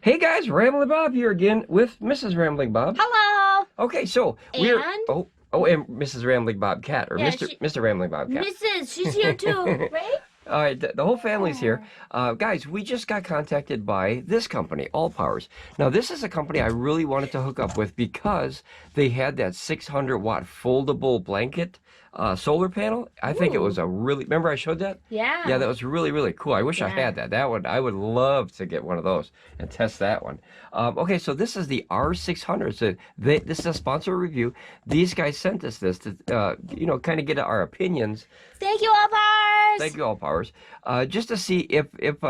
Hey guys, Ramblin Bob here again with Mrs. Rambling Bob. Hello. Okay, so we're and Mrs. Rambling Bob Cat or Yeah, Mr. Rambling Bob Cat. she's here too, right? All right, the whole family's here. Guys, we just got contacted by this company, Allpowers. Now, this is a company I really wanted to hook up with because they had that 600-watt foldable blanket solar panel. I think it was a really, remember I showed that? Yeah. Yeah, that was really, really cool. I wish I had that. I would love to get one of those and test that one. Okay, so this is the R600. So this is a sponsor review. These guys sent us this to, kind of get our opinions. Thank you, Allpowers. Thank you, Allpowers. Just to see if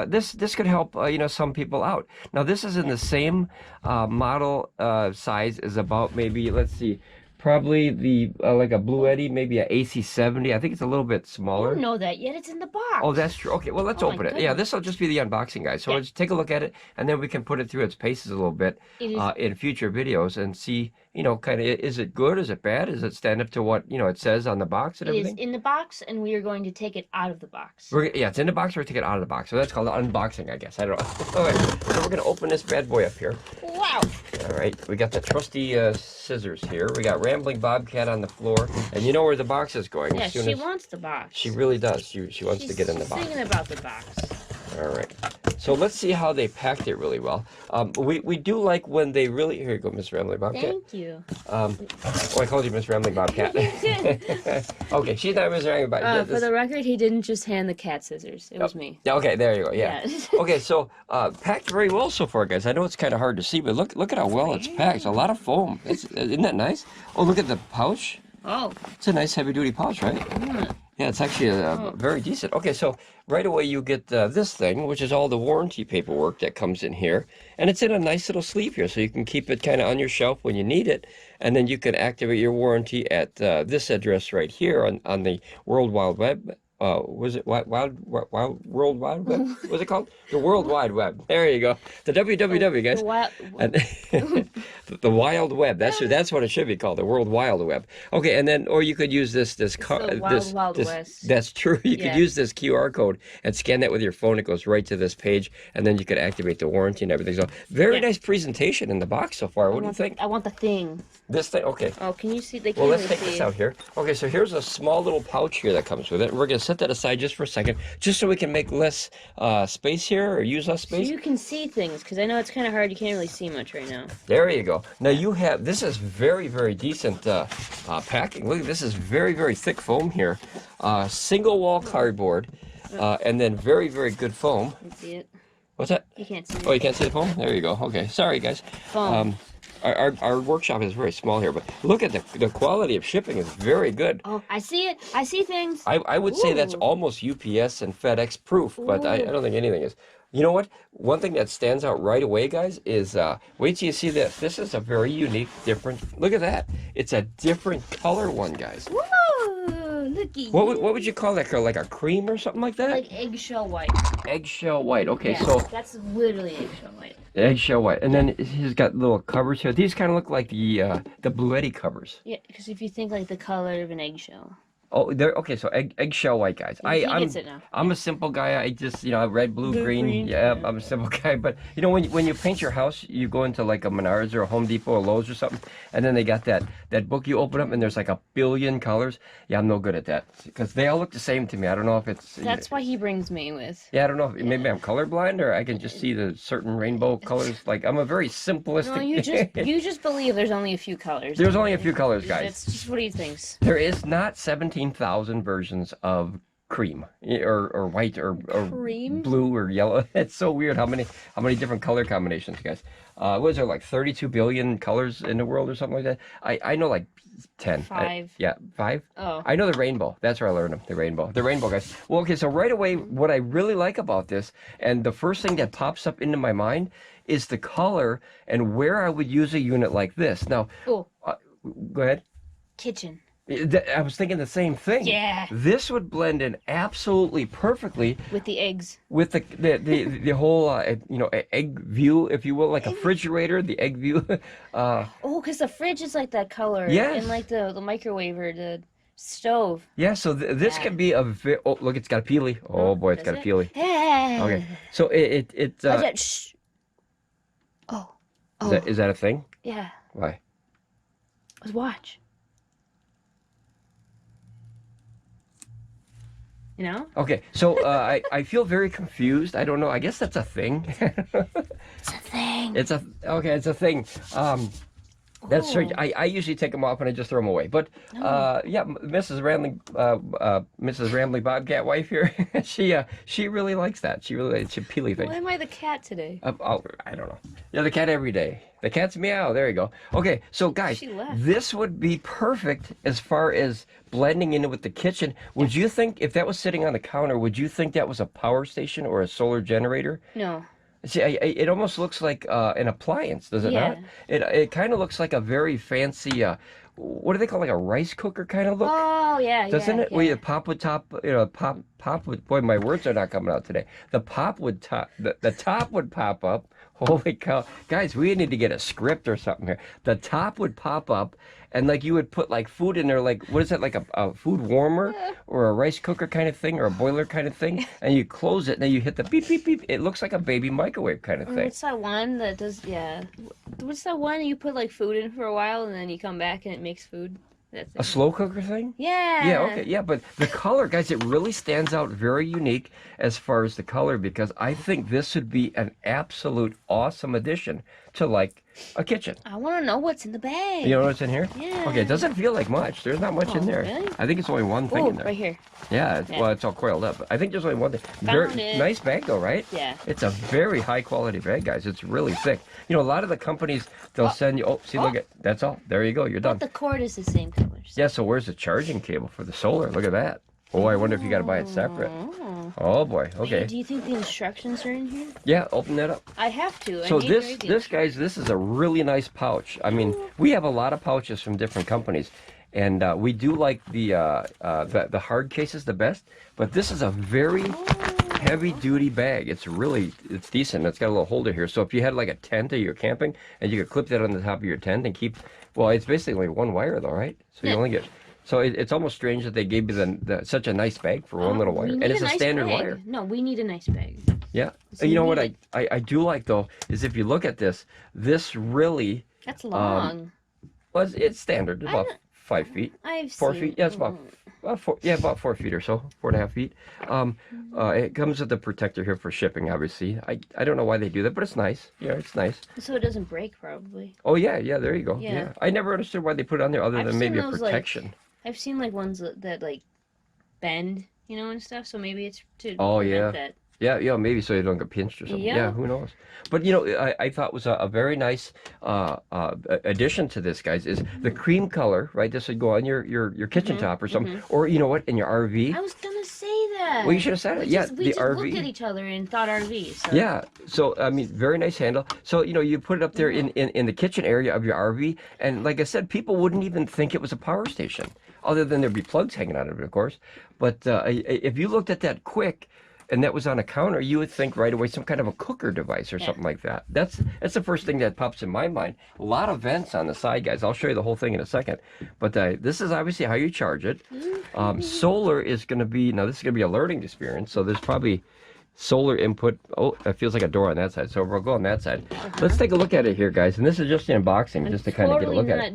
this could help, some people out. Now, this is in the same model size as about maybe, let's see, probably the like a Blue Eddy, maybe a AC70. I think it's a little bit smaller. I don't know that yet. It's in the box. Oh, that's true. Okay, well, let's open it. Yeah, this will just be the unboxing, guys. So let's take a look at it, and then we can put it through its paces a little bit in future videos and see, kind of, is it good? Is it bad? Does it stand up to what, it says on the box and everything? It is in the box, and we are going to take it out of the box. Yeah, it's in the box. We're going to take it out of the box. So that's called unboxing, I guess. I don't know. All right, so we're going to open this bad boy up here. Wow. All right, we got the trusty scissors here. We got Rambling Bobcat on the floor, and you know where the box is going. Yeah, she wants the box. She really does. She wants to get in the box. She's singing about the box. All right, so let's see how they packed it really well. We do like when they really, here you go, Miss Rambling Bobcat. Thank you. I called you Miss Rambling Bobcat. Okay, she's not Miss Rambling Bobcat. For the record, he didn't just hand the cat scissors. It was me. Okay, there you go. Yeah. Okay, so packed very well so far, guys. I know it's kind of hard to see, but look at how well it's packed. It's a lot of foam. Isn't that nice? Oh, look at the pouch. Oh. It's a nice heavy-duty pouch, right? Yeah, it's actually very decent. Okay, so right away you get this thing, which is all the warranty paperwork that comes in here. And it's in a nice little sleeve here, so you can keep it kind of on your shelf when you need it. And then you can activate your warranty at this address right here on the World Wide Web. Was it World Wide Web? What's it called? The World Wide Web. There you go. The WWW, guys. The Wild Web. That's what it should be called. The World Wild Web. Okay, and then or you could use this Wild West. That's true. You could use this QR code and scan that with your phone. It goes right to this page, and then you could activate the warranty and everything. So very nice presentation in the box so far. What do you think? I want the thing. This thing. Okay. Oh, can you see? Well, let's take this out here. Okay, so here's a small little pouch here that comes with it. We're gonna set that aside just for a second, just so we can make less space here or use less space. So you can see things, because I know it's kind of hard. You can't really see much right now. There you go. Now you have, this is very, very decent packing. Look, this is very, very thick foam here. Single wall cardboard, and then very, very good foam. You can see it. What's that? You can't see it. Oh, you can't see the foam? There you go. Okay, sorry guys. Foam. Our workshop is very small here, but look at the quality of shipping is very good. Oh, I see it. I see things. I would say that's almost UPS and FedEx proof, but I don't think anything is. You know what? One thing that stands out right away, guys, is wait till you see this. This is a very unique, different. Look at that. It's a different color one, guys. Whoa, looky. What would you call that color? Like a cream or something like that? Like eggshell white. Eggshell white. Okay, yes, so that's literally eggshell white. Eggshell white, and then he's got little covers here. These kind of look like the Blue Eddy covers. Yeah, because if you think like the color of an eggshell. Oh, they're okay. So eggshell white, guys. I'm a simple guy. I just red, blue, green. Yeah, I'm a simple guy. But when you paint your house, you go into like a Menards or a Home Depot or Lowe's or something, and then they got that book you open up and there's like a billion colors. Yeah, I'm no good at that because they all look the same to me. I don't know if it's. That's why he brings me with. Yeah, I don't know. Maybe I'm colorblind or I can just see the certain rainbow colors. Like I'm a very simplistic. No, you just believe there's only a few colors. There's only a few colors, guys. That's just what he thinks. There is not 17,000 versions of cream or white or cream? Blue or yellow. It's so weird how many different color combinations, guys. What is there, like 32 billion colors in the world or something like that? I know like 10. 5. Yeah, 5? Oh. I know the rainbow. That's where I learned them. The rainbow, guys. Well, okay, so right away, what I really like about this, and the first thing that pops up into my mind is the color and where I would use a unit like this. Now, go ahead. Kitchen. I was thinking the same thing. Yeah. This would blend in absolutely perfectly with the eggs. With the whole egg view, if you will, like a refrigerator, the egg view. Oh, because the fridge is like that color. Yes. And like the microwave or the stove. Yeah. So this could be a oh look, it's got a peely. Oh boy, it's got a peely. Hey. Okay. So it Shh. Oh. Is that a thing? Yeah. Why? Let's watch. You know? Okay, so I feel very confused. I don't know. I guess that's a thing. It's a thing. It's a thing. That's strange. I usually take them off and I just throw them away. But yeah, Mrs. Ramblin Bobcat wife here, she really likes that. She really likes peely things. Why am I the cat today? I don't know. You're the cat every day. The cat's meow. There you go. Okay, so guys, She left. this would be perfect as far as blending in with the kitchen. Would you think, if that was sitting on the counter, would you think that was a power station or a solar generator? No. See, it almost looks like an appliance, does it not? It kind of looks like a very fancy, what do they call, like a rice cooker kind of look? Oh, yeah, Doesn't it? Yeah. Where you pop would top, pop would, boy, my words are not coming out today. The pop would top, the top would pop up. Holy cow. Guys, we need to get a script or something here. The top would pop up, and like you would put like food in there, like, what is that, like a food warmer or a rice cooker kind of thing or a boiler kind of thing, and you close it and then you hit the beep, beep, beep. It looks like a baby microwave kind of thing. What's that one that does, what's that one you put like food in for a while and then you come back and it makes food? A slow cooker thing? Yeah. Yeah, okay, yeah, but the color, guys, it really stands out very unique as far as the color, because I think this would be an absolute awesome addition to like a kitchen. I want to know what's in the bag. You know what's in here? Yeah. Okay, it doesn't feel like much. There's not much in there. Really? I think it's only one thing in there. Right here. Yeah, well, it's all coiled up. I think there's only one thing. Very it. nice bag though, right? Yeah. It's a very high quality bag, guys. It's really thick. You know, a lot of the companies, they'll send you, look at, that's all. There you go, you're done. But the cord is the same color. Yeah, so where's the charging cable for the solar? Look at that. Oh, I wonder if you got to buy it separate. Oh boy. Okay. Do you think the instructions are in here? Yeah, open that up. I have to. So this guys, this is a really nice pouch. I mean, we have a lot of pouches from different companies, and we do like the hard cases the best. But this is a very heavy duty bag. It's decent. It's got a little holder here. So if you had like a tent or you're camping, and you could clip that on the top of your tent and keep. Well, it's basically only one wire though, right? So you only get. So it's almost strange that they gave you such a nice bag for one little wire, and it's a standard wire. No, we need a nice bag. Yeah. So You know what I do like though is if you look at this really. That's long. Well, it's standard, about 5 feet. I've 4 seen. feet. Yeah, it's about 4 feet or so, 4.5 feet. It comes with the protector here for shipping, obviously. I don't know why they do that, but it's nice. Yeah, it's nice. So it doesn't break, probably. Oh yeah, there you go. Yeah. I never understood why they put it on there other than maybe a protection. I've seen like ones that like bend, you know, and stuff. So maybe it's to Oh prevent yeah. that. Yeah, maybe so you don't get pinched or something. Yeah, who knows? But you know, I thought was a very nice addition to this, guys. Is the cream color, right? This would go on your kitchen top or something, or you know what, in your RV. I was gonna say that. Well, you should have said it. We just RV. looked at each other and thought RV. So. Yeah, so I mean, very nice handle. So you know, you put it up there in the kitchen area of your RV, and like I said, people wouldn't even think it was a power station, other than there'd be plugs hanging out of it, of course. But if you looked at that quick, and that was on a counter, you would think right away some kind of a cooker device or something like that. That's the first thing that pops in my mind. A lot of vents on the side, guys. I'll show you the whole thing in a second. But this is obviously how you charge it. Solar is going to be, now this is going to be a learning experience, so there's probably solar input. Oh, that feels like a door on that side, so we'll go on that side. Let's take a look at it here, guys. And this is just the unboxing, just to kind of get a look at it.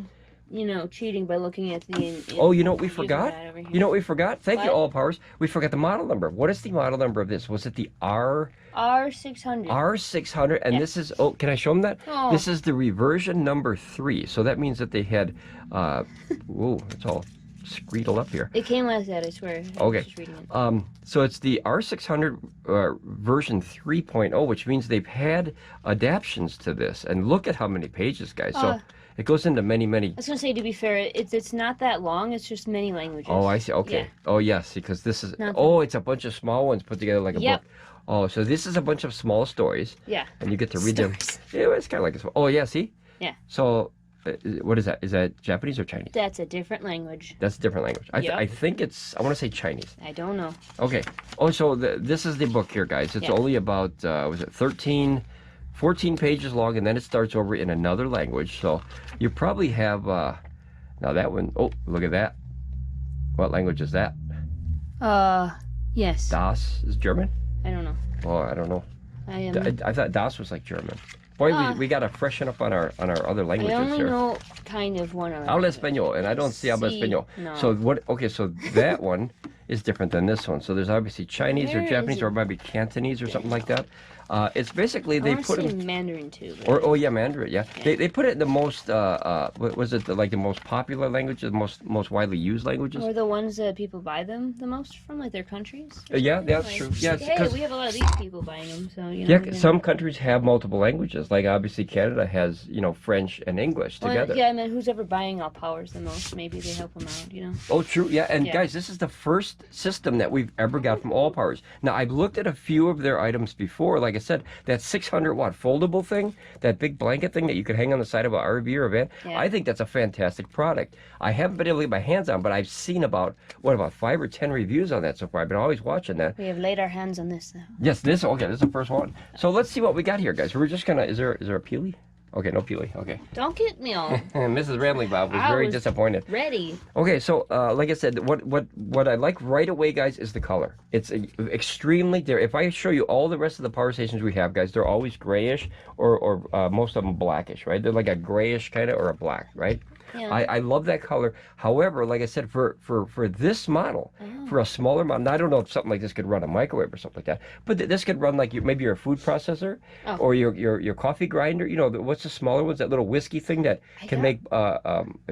You know, cheating by looking at the. Oh, you know what we forgot? You know what we forgot? Thank you, Allpowers. We forgot the model number. What is the model number of this? Was it the R600? R600, and this is. Oh, can I show them that? Oh. This is the reversion number 3. So that means that they had. Whoa, it's all screedled up here. It came like that, I swear. Okay. I was just reading it. So it's the R600 version 3.0, which means they've had adaptions to this. And look at how many pages, guys. So. It goes into many. I was gonna say, to be fair, it's not that long. It's just many languages. Oh, I see. Okay. Yeah. Oh, yes, because this is. It's a bunch of small ones put together like a book. Oh, so this is a bunch of small stories. Yeah. And you get to read them. Yeah, it's kind of like a. Oh, yeah. See. Yeah. So, what is that? Is that Japanese or Chinese? That's a different language. That's a different language. I think it's. I want to say Chinese. I don't know. Okay. Oh, so this is the book here, guys. It's only about was it 14 pages long, and then it starts over in another language. So you probably have now that one. Oh, look at that. What language is that? Yes. Das is German? I don't know. Oh, I don't know. I thought Das was like German. Boy, we got to freshen up on our other I languages only here. know kind of one other. Habla español, and I don't see habla español. No. So what? Okay, so that one is different than this one. So there's obviously Chinese or Where Japanese is or it? maybe Cantonese or something like that. It's basically I they want put to say them. Mandarin too. Or oh yeah, Mandarin. Yeah, they put it in the most. What was it like the most popular languages, most widely used languages? Or the ones that people buy them the most from, like their countries. or Yeah, something? that's Like, true. Yeah, Hey, 'cause- we have a lot of these people buying them, so you know. Yeah, we're gonna- some countries have multiple languages. Like obviously Canada has, French and English Well, together. yeah, I mean, who's ever buying Allpowers the most? Maybe they help them out, you know. Oh, true. Yeah, and Yeah. guys, this is the first system that we've ever got from Allpowers. Now, I've looked at a few of their items before. Like I said, that 600-watt foldable thing, that big blanket thing that you could hang on the side of an RV or a van. Yeah. I think that's a fantastic product. I haven't been able to get my hands on, but I've seen about 5 or 10 reviews on that so far. I've been always watching that. We have laid our hands on this, though. Yes, this is the first one. So let's see what we got here, guys. We're just gonna. Is there a peely? Okay, no peely. Okay. Don't get me all Mrs. Ramblin Bob was I very was- disappointed. ready. Okay, so like I said, what I like right away, guys, is the color. It's extremely there. If I show you all the rest of the power stations we have, guys, they're always grayish or most of them blackish, right? They're like a grayish kind of or a black, right? Yeah. I love that color. However, like I said, for this model, for a smaller model, now, I don't know if something like this could run a microwave or something like that, but this could run like maybe your food processor or your coffee grinder. What's the smaller ones? That little whiskey thing that can make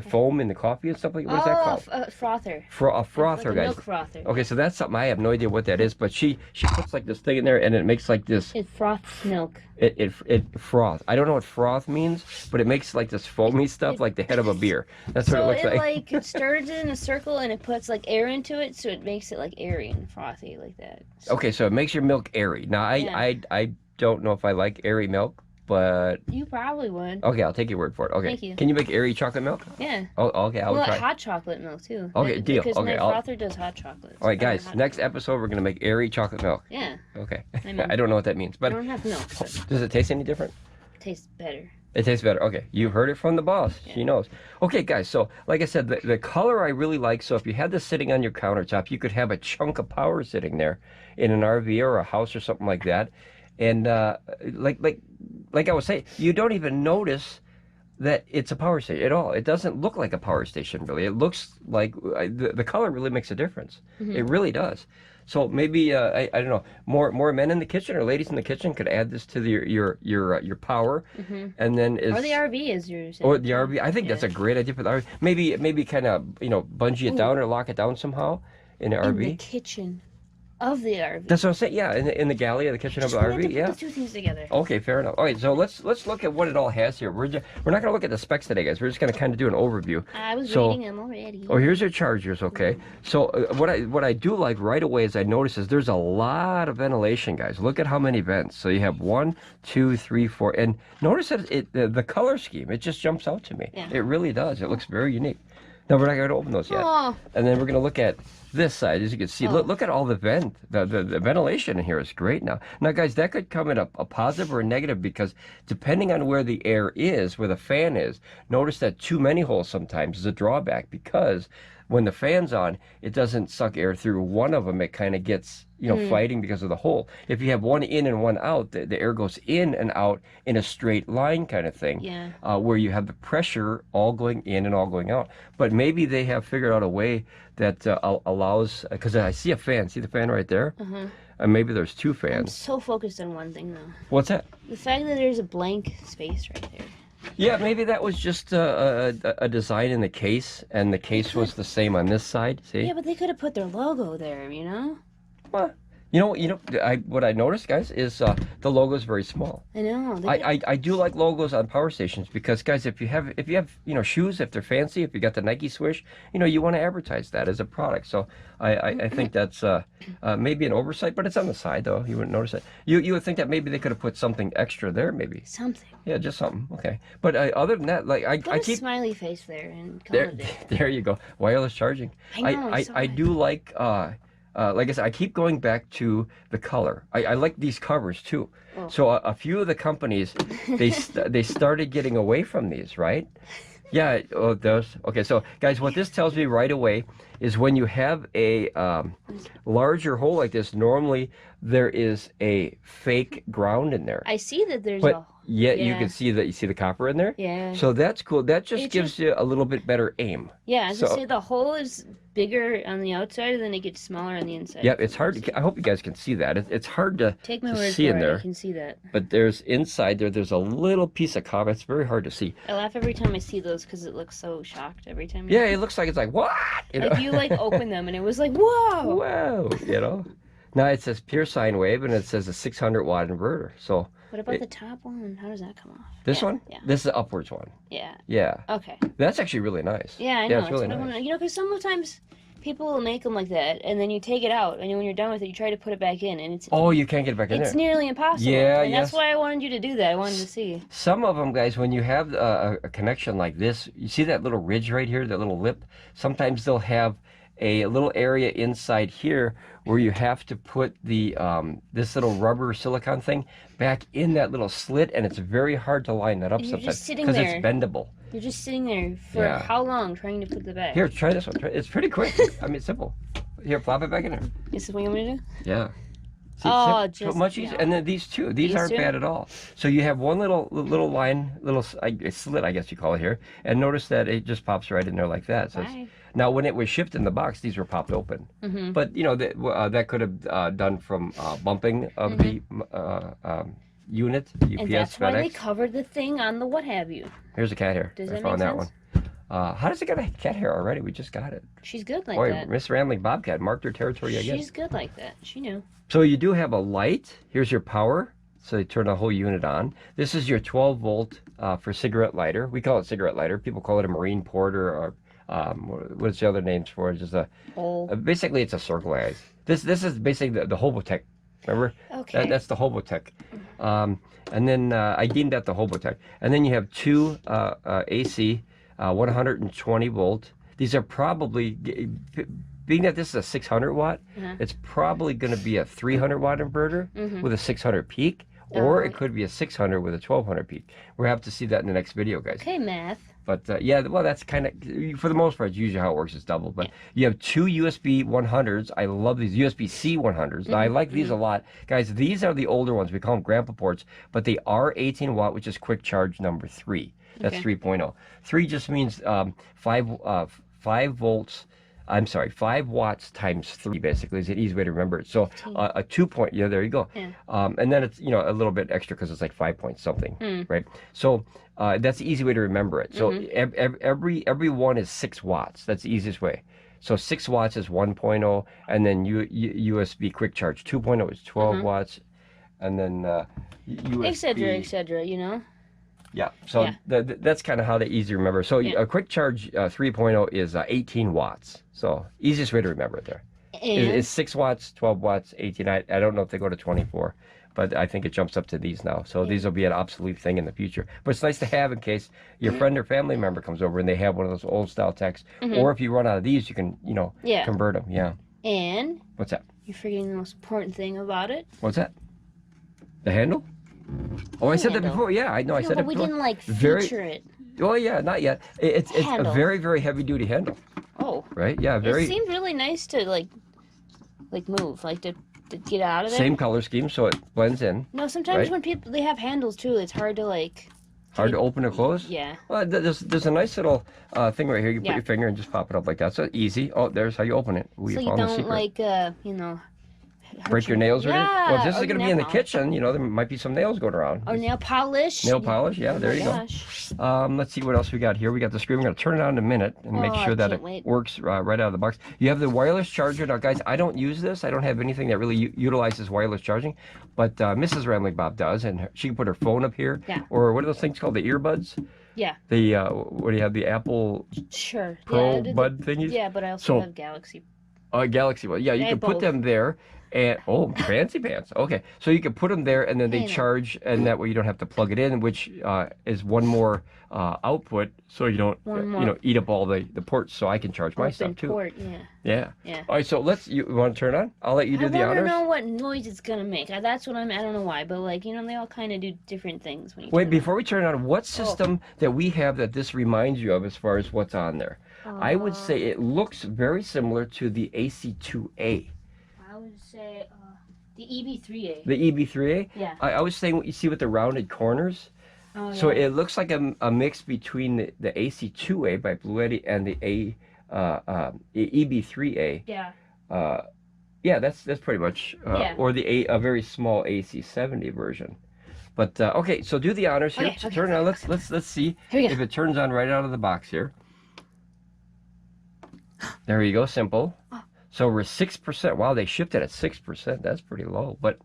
foam in the coffee and stuff like that. What's that called? Frother. A frother, Like a guys. milk frother. Okay, so that's something I have no idea what that is, but she puts like this thing in there and it makes like this. It froths milk. It froth. I don't know what froth means, but it makes like this foamy stuff like the head of a beer. That's what So it looks it like. stirs it in a circle and it puts like air into it, so it makes it like airy and frothy like that. So Okay, so it makes your milk airy. Now I don't know if I like airy milk, but you probably would. okay, I'll take your word for it. Okay. Thank you. Can you make airy chocolate milk? Yeah. Oh, okay, I'll Well, try. hot chocolate milk too. Okay, deal. Because Okay, my I'll- frother does hot chocolate. All right, guys. Hot Next chocolate. episode, we're gonna make airy chocolate milk. Yeah. Okay. I know. I don't know what that means, I but don't have milk, so it does it taste any different? tastes better. It tastes better. Okay, you heard it from the boss. Yeah. She knows. Okay, guys, so like I said, the color I really like. So if you had this sitting on your countertop, you could have a chunk of power sitting there in an RV or a house or something like that. And like I was saying, you don't even notice that it's a power station at all. It doesn't look like a power station, really. It looks like the color really makes a difference. It really does. So maybe I don't know, more men in the kitchen or ladies in the kitchen could add this to your power, and then Or the RV, as you're saying. or the RV. I think that's a great idea for the RV. Maybe kind of bungee it down or lock it down somehow in the in RV. the kitchen of the RV. That's what I'm saying. Yeah, in the galley of the kitchen of the We have to RV. put Yeah. the two things together. Okay, fair enough. All right, so let's look at what it all has here. We're not going to look at the specs today, guys. We're just going to kind of do an overview. I was So- reading them already. Oh, here's your chargers, okay? So what I do like right away is I notice is there's a lot of ventilation, guys. Look at how many vents. So you have 1, 2, 3, 4, and notice that the color scheme, it just jumps out to me. Yeah. It really does. It looks very unique. Now we're not going to open those yet. Oh. And then we're going to look at this side. As you can see, look at all the the ventilation in here is great now. Now, guys, that could come in a positive or a negative because depending on where the air is, where the fan is, notice that too many holes sometimes is a drawback because when the fan's on, it doesn't suck air through one of them. It kind of gets, fighting because of the hole. If you have one in and one out, the air goes in and out in a straight line kind of thing. Yeah. Where you have the pressure all going in and all going out. But maybe they have figured out a way that allows, because I see a fan. See the fan right there? Maybe there's two I'm fans. so focused on one thing, though. What's that? The fact that there's a blank space right there. Yeah, maybe that was just a design in the case, and the case was the same on this side. See? Yeah, but they could have put their logo there, you know? Well, what I noticed, guys, is the logo is very small. I know. I do like logos on power stations because, guys, if you have shoes, if they're fancy, if you got the Nike swoosh, you want to advertise that as a product. So I think that's maybe an oversight, but it's on the side though. You wouldn't notice it. You would think that maybe they could have put something extra there, maybe. Something. Yeah, just something. Okay, but other than that, like I Put a keep smiley face there and call there. it a day. There you go. Wireless charging. I know, I saw I that. do like. Like I said, I keep going back to the color. I like these covers too. Oh. So a few of the companies, they started getting away from these, right? Yeah. Oh, those. Okay. So guys, what this tells me right away is when you have a larger hole like this, normally there is a fake ground in there. I see that there's But- a Yeah, you Yeah. can see that. You see the copper in there. Yeah. So that's cool. That just It gives just- you a little bit better aim. Yeah, as So- I say, the hole is bigger on the outside, and then it gets smaller on the inside. Yep, it's hard. I hope you guys can see that. It's hard to Take my to word see for in it. there. I can see that. But there's inside there. There's a little piece of copper. It's very hard to see. I laugh every time I see those because it looks so shocked every time. Yeah, it looks like it's like what? You know? Like you like open them and it was like whoa. Whoa, you know. Now it says pure sine wave and it says a 600 watt inverter. So What about the top one? How does that come off? this Yeah, one, Yeah. this is the upwards one. Yeah. Yeah, Okay. that's actually really nice. Yeah, I know. it's really what I nice. wanna, you know, because sometimes people will make them like that, and then you take it out, and when you're done with it, you try to put it back in, and Oh, you can't get it back in it's there. nearly impossible. Yeah, and yes. that's why I wanted you to do that. I wanted to see. Some of them, guys, when you have a connection like this, you see that little ridge right here, that little lip? Sometimes they'll have a little area inside here where you have to put the this little rubber silicone thing back in that little slit, and it's very hard to line that up And you're sometimes just sitting because there. it's bendable. You're just sitting there for Yeah. how long trying to put the back? Here, try this one. It's pretty quick. I mean, it's simple. Here, plop it back in there. This is what you want me to do? Yeah. See, Oh, so just much easier. yeah. And then these two, these These aren't two? bad at all. So you have one little line, slit, I guess you call it here, and notice that it just pops right in there like that. So Bye. now, when it was shipped in the box, these were popped open. Mm-hmm. But you know that could have done from bumping of the unit, UPS, Mm-hmm. And that's why they FedEx. covered the thing on the what have you. Here's a cat hair. Does I that found make that sense? one. How does it get a cat hair already? We just got it. She's good like Boy, that. Miss Rambling Bobcat marked her territory again. She's good like that. She knew. So you do have a light. Here's your power. So you turn the whole unit on. This is your 12 volt for cigarette lighter. We call it cigarette lighter. People call it a marine porter or what's the other names for it? Just basically it's a circle, guys. This is basically the Hobotech. Remember? Okay. That's the Hobotech. And then I deemed that the Hobotech. And then you have two AC 120 volt. These are probably, being that this is a 600 watt, it's probably going to be a 300 watt inverter with a 600 peak, or it could be a 600 with a 1200 peak. We'll have to see that in the next video, guys. Okay, math. But yeah, well, that's kind of, for the most part, it's usually how it works. It's double. But you have two USB 100s. I love these USB-C 100s. Now, I like these a lot. Guys, these are the older ones. We call them grandpa ports, but they are 18 watt, which is quick charge number 3. That's 3.0. 3 just means 5 volts. I'm sorry, 5 watts times 3 basically is an easy way to remember it. So a 2 point, yeah, there you go. Yeah. And then it's, you know, a little bit extra because it's like 5 point something, right? So that's the easy way to remember it. So every one is 6 watts. That's the easiest way. So 6 watts is 1.0, and then USB quick charge 2.0 is 12 watts, and then USB. Et cetera, you know? Yeah, so Yeah. that's kind of how they easy to remember. So a quick charge 3.0 is 18 watts. So easiest way to remember it there. And It's 6 watts, 12 watts, 18. I don't know if they go to 24, but I think it jumps up to these now. So these will be an obsolete thing in the future. But it's nice to have in case your friend or family member comes over and they have one of those old style techs. Or if you run out of these, you can, you know, convert them. Yeah. And What's that? you're forgetting the most important thing about it. What's that? The handle? Oh, I said that handle. before. Yeah, I know. I No, said but it we before. didn't like Very- feature it. Oh, yeah, not yet. It's a Handle. very, very heavy duty handle, Oh. right? Yeah, very. It seemed really nice to like move, like to get out of there. Same color scheme, so it blends in. No, sometimes right? when people they have handles too, it's hard to like. Hard to open or close. Yeah. Well, there's a nice little thing right here. You put Yeah. your finger and just pop it up like that. So easy. Oh, there's how you open it. So you don't like you know. break your nails or anything. Yeah, Well, if this is or going to be in the nail kitchen, you know, there might be some nails going around. Or nail polish. Nail polish, yeah, there Oh you my go. gosh. Let's see what else we got here. We got the screen. We're going to turn it on in a minute and make Oh, I sure that can't it wait. works right out of the box. You have the wireless charger. Now, guys, I don't use this. I don't have anything that really utilizes wireless charging, but Mrs. Rambling Bob does, and she can put her phone up here. Yeah. Or what are those things called? The earbuds? Yeah. The, what do you have? The Apple Sure. Pro yeah, the- Bud thingies? Yeah, but I also So- have Galaxy. Galaxy one. Yeah, you I can have put both. them there. And fancy pants. Okay, so you can put them there, and then they Hey, now. charge, and that way you don't have to plug it in, which is one more output, so you don't One more. you know, eat up all the ports. So I can charge my Open stuff too. port, yeah. Yeah. Yeah. All right, so you want to turn on? I'll let you do the I want to honors. know what noise it's gonna make. That's what I don't know why, but like you know, they all kind of do different things when you. Wait, turn them before we turn it on, what system that we have that this reminds you of as far as what's on there? I would say it looks very similar to the AC2A. on. I would say The EB3A. The EB3A? Yeah. I was saying what you see with the rounded corners. Oh, So yeah. it looks like a mix between the AC2A by Bluetti and the EB3A. Yeah. Yeah, that's pretty much, Yeah. or a very small AC70 version. But okay, so do the honors here. Okay, Turn on. Let's see if it turns on right out of the box here. There you go, simple. So we're 6%. Wow, they shipped it at 6%. That's pretty low. But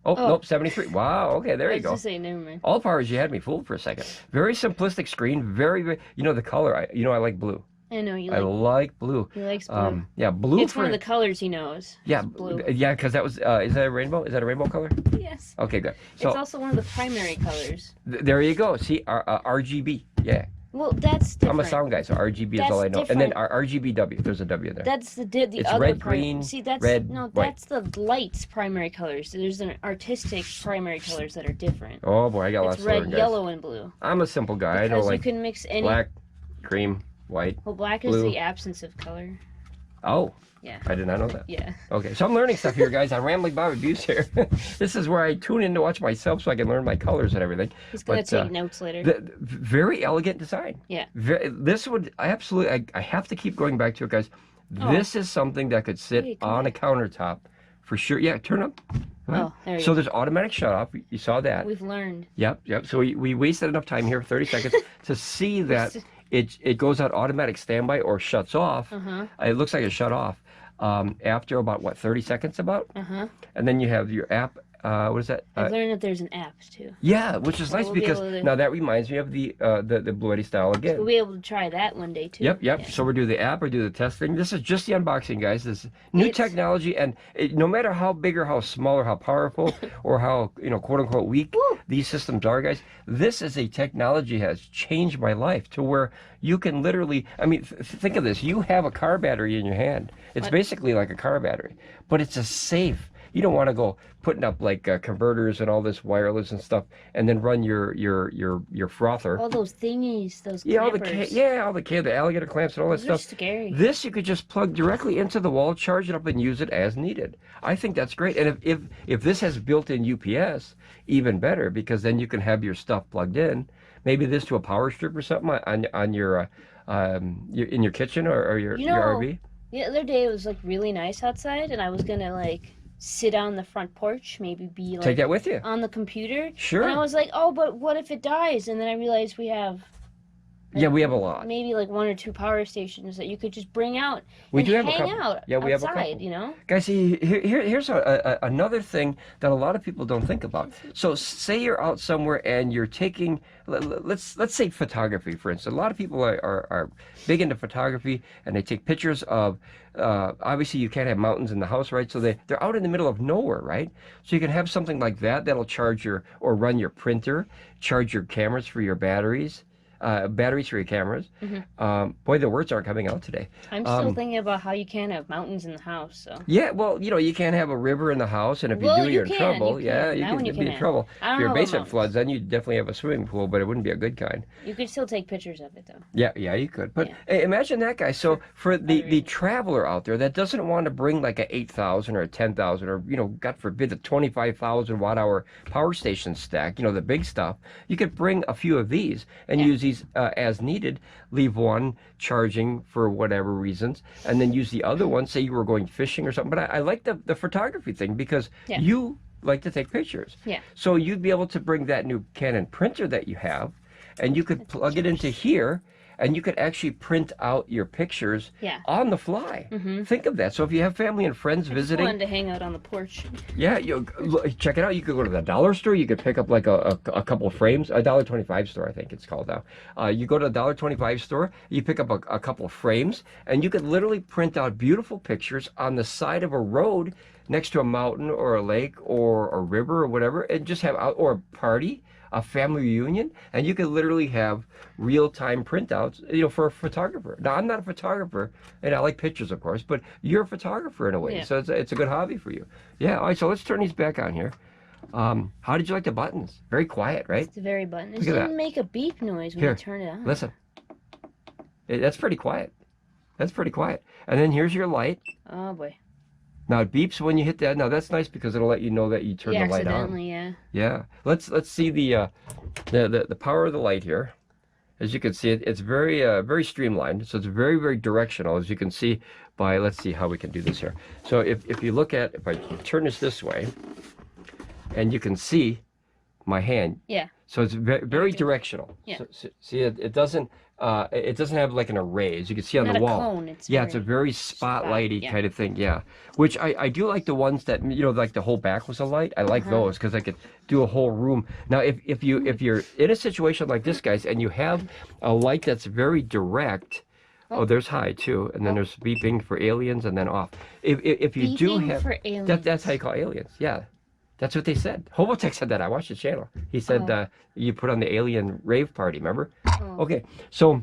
nope, 73. Wow, okay, there you go. Just say, never mind. Allpowers, you had me fooled for a second. Very simplistic screen. Very, you know the color. I like blue. I know you I like blue. He likes blue. Yeah, blue. It's one of the colors he knows. Yeah, blue. Yeah, because that was. Is that a rainbow? Is that a rainbow color? Yes. Okay, good. So it's also one of the primary colors. There you go. See, RGB. Yeah. Well, that's different. I'm a sound guy, so RGB is all I know. Different. And then RGBW. There's a W there. That's the it's other red, green, See, that's red, no, white. that's the lights primary colors. There's an artistic primary colors that are different. Oh boy, I got lots It's of red, learning, guys. yellow, and blue. I'm a simple guy. Because I don't like you can mix any black, cream, white. Well, black blue. is the absence of color. Oh. Yeah. I did not know that. Yeah. Okay, so I'm learning stuff here, guys, on Ramblin Bob Reviews here. This is where I tune in to watch myself so I can learn my colors and everything. He's going to take notes later. Very elegant design. Yeah. This would, I have to keep going back to it, guys. This is something that could sit on a countertop for sure. Yeah, turn up. Oh, there you go. So there's automatic shut off. You saw that. We've learned. Yep. So we wasted enough time here, 30 seconds, to see that it goes on automatic standby or shuts off. It looks like it shut off after about, what, 30 seconds about? And then you have your app. What is that? I've learned that there's an app too. Yeah, which is nice we'll because now that reminds me of the Bluetti style again. We'll be able to try that one day too. Yep. Yeah. So we'll do the app or do the testing. This is just the unboxing, guys. This is new technology, and no matter how big or how small or how powerful or how quote unquote weak these systems are, guys, this is a technology that has changed my life to where you can literally. I mean, think of this. You have a car battery in your hand. It's basically like a car battery, but it's a safe. You don't want to go putting up like converters and all this wireless and stuff, and then run your frother. All those thingies, those all clampers. the alligator clamps and all that Those are stuff. scary. This you could just plug directly into the wall, charge it up, and use it as needed. I think that's great. And if this has built-in UPS, even better, because then you can have your stuff plugged in. Maybe this to a power strip or something on your in your kitchen or your RV. The other day it was like really nice outside, and I was gonna like sit on the front porch, maybe be like take that with you on the computer. Sure. And I was like, oh, but what if it dies? And then I realized we have. Like, we have a lot. Maybe like 1 or 2 power stations that you could just bring out. We and do have hang a couple. out Yeah, we outside, have a couple. You know. Guys, see, here's another thing that a lot of people don't think about. So, say you're out somewhere and you're taking, let's say photography, for instance. A lot of people are big into photography, and they take pictures of. Obviously, you can't have mountains in the house, right? So they're out in the middle of nowhere, right? So you can have something like that that'll charge or run your printer, charge your cameras for your batteries. Batteries for your cameras. Boy, the words aren't coming out today. I'm still thinking about how you can't have mountains in the house. So. Yeah, well, you can't have a river in the house, and if you do, you're in trouble. Yeah, you can be in trouble. If your basement floods, then you definitely have a swimming pool, but it wouldn't be a good kind. You could still take pictures of it, though. Yeah, you could. But hey, imagine that, guy. So for the traveler out there that doesn't want to bring like a 8,000 or a 10,000 or God forbid, a 25,000 watt-hour power station stack, the big stuff, you could bring a few of these and use these as needed, leave one charging for whatever reasons, and then use the other one, say you were going fishing or something. But I like the photography thing because you like to take pictures. Yeah. So you'd be able to bring that new Canon printer that you have, and you could plug it into here, and you could actually print out your pictures on the fly. Think of that. So if you have family and friends visiting, I wanted to hang out on the porch. Yeah, check it out. You could go to the dollar store. You could pick up like a couple of frames. A $1.25 store, I think it's called now. You go to the $1.25 store. You pick up a couple of frames, and you could literally print out beautiful pictures on the side of a road next to a mountain or a lake or a river or whatever, and just have or a party. A family reunion, and you could literally have real-time printouts, for a photographer. Now, I'm not a photographer, and I like pictures, of course, but you're a photographer in a way, so it's a good hobby for you. Yeah, all right, so let's turn these back on here. How did you like the buttons? Very quiet, right? It's the very button. It Look at didn't that. make a beep noise when you turn it on. Listen. That's pretty quiet. That's pretty quiet. And then here's your light. Oh, boy. Now it beeps when you hit that. Now that's nice because it'll let you know that you turn the light on. Accidentally, yeah. Yeah. Let's see the power of the light here. As you can see, it's very streamlined. So it's very directional, as you can see by, let's see how we can do this here. So if you look at, if I turn this way, and you can see my hand. Yeah. So it's very directional. Yeah. So, see, it doesn't have like an array, as you can see on Not the wall. a cone, it's a very spotlighty kind of thing. Yeah. Which I do like the ones that, you know, like the whole back was a light. I like those because I could do a whole room. Now if you're in a situation like this, guys, and you have a light that's very direct. Oh, there's high too, and then there's beeping for aliens, and then off. If you do have for aliens. That's how you call aliens. Yeah. That's what they said. Hobotech said that. I watched the channel. He said you put on the alien rave party, remember? Okay, so